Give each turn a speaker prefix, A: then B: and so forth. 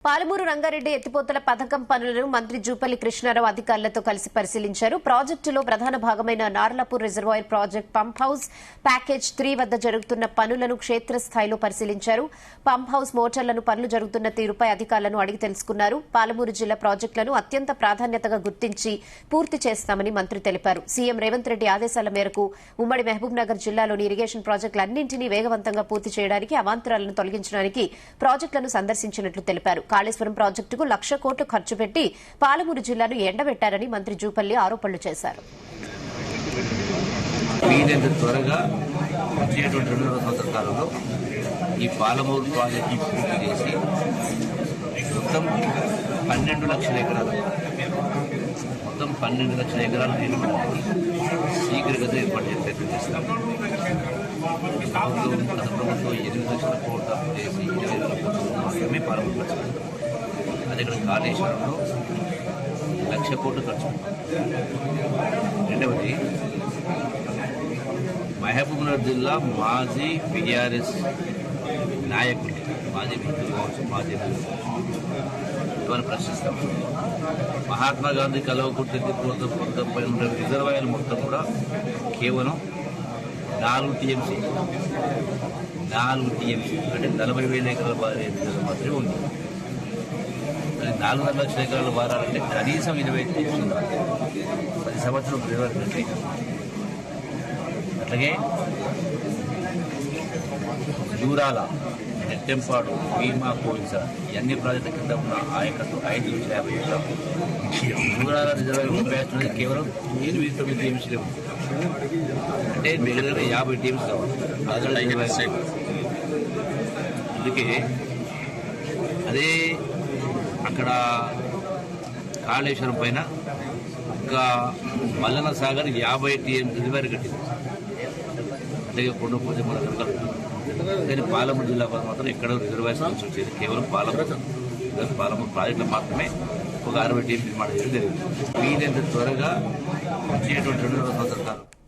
A: పాలమూరు రంగారెడ్డి ఎత్తిపోతల పథకం పనులను మంత్రి జూపల్లి కృష్ణారావు అధికారులతో కలిసి పరిశీలించారు. ప్రాజెక్టులో ప్రధాన భాగమైన Narlapur reservoir project pump house package 3 వద్ద జరుగుతున్న పనులను క్షేత్రస్థాయిలో పరిశీలించారు. పంప్ హౌస్ మోటార్లను పనులు జరుగుతున్న తీరుపై అధికారులను అడిగి తెలుసుకున్నారు. పాలమూరు జిల్లా ప్రాజెక్టులను అత్యంత ప్రాధాన్యతగా గుర్తించి పూర్తి చేస్తామని మంత్రి తెలిపారు. సీఎం రేవంత్ రెడ్డి ఆదేశాల మేరకు ఉమ్మడి మహబూబ్ నగర్ జిల్లాలోని ఇరిగేషన్ ప్రాజెక్టులన్నింటినీ వేగవంతంగా పూర్తి చేయడానికి అవాంతరాలను తొలగించడానికి ప్రాజెక్టులను సందర్శించినట్లు తెలిపారు. కాళేశ్వరం ప్రాజెక్టుకు 1,00,000 కోట్లు ఖర్చు పెట్టి పాలమూరు జిల్లాను ఎండబెట్టారని మంత్రి జూపల్లి ఆరోపణలు చేశారు.
B: త్వరగా వచ్చేటువంటి 2 సంవత్సరాల కాలంలో ఈ పాలమూరు ప్రాజెక్టు పూర్తి చేసి మొత్తం 12 లక్షల ఎకరాలు నిర్మాణానికి శీఘ్రగతిన ఏర్పాటు చేసే ప్రయత్నం చేస్తాం. గత ప్రభుత్వం 8 లక్షల కోట్లు చేసి 20,000 కోట్లు మాత్రమే పాలమూరు ఖర్చు. అది ఇక్కడ కాళేశ్వరంలో 1,00,000 కోట్లు ఖర్చు. రెండవది మహబూబ్నగర్ జిల్లా మాజీ బీఆర్ఎస్ నాయకులు, మాజీ మంత్రులు కావచ్చు, మాజీ ఇవన్నీ ప్రశ్నిస్తాం. మహాత్మా గాంధీ కల్వకుర్తి పొందపై ఉన్న రిజర్వాయర్లు మొత్తం కూడా కేవలం 4 టీఎంసీ అంటే 40,000 ఎకరాల రిజర్వ్ మాత్రమే ఉంది. అది 4.5 లక్షల ఎకరాలు వారాలంటే కనీసం 20 టీఎంసీ 10 సంవత్సరం రిజర్వాయర్ కంటే. అట్లాగే జూరాల, నెట్టెంపాడు, భీమా, కోయిస ఇవన్నీ ప్రాజెక్టుల కింద ఉన్న ఆయకట్టు 5,50 ఎకరాలు. జూరాల రిజర్వాయర్ ఉపయోగిస్తున్నది కేవలం 8-9 టీఎంసీలే ఉంది. అంటే దగ్గర 50 టీఎంసీ కావాలి. అందుకే అదే అక్కడ కాళేశ్వరం పైన ఇంకా మల్లన సాగర్ 50 టీఎంసీ రిజర్వాయర్ కట్టింది. అంటే కొండ పూజ మన కనుక. కానీ పాలమూరు జిల్లా మాత్రం ఎక్కడ రిజర్వాయర్ సమస్య వచ్చేది కేవలం పాలమూరు ప్రాజెక్టులో మాత్రమే ఒక 60 టీఎంసీ నిర్మాణం చేయడం జరిగింది. వీలైనంత త్వరగా వచ్చేటువంటి 2 సంవత్సరాల కాలం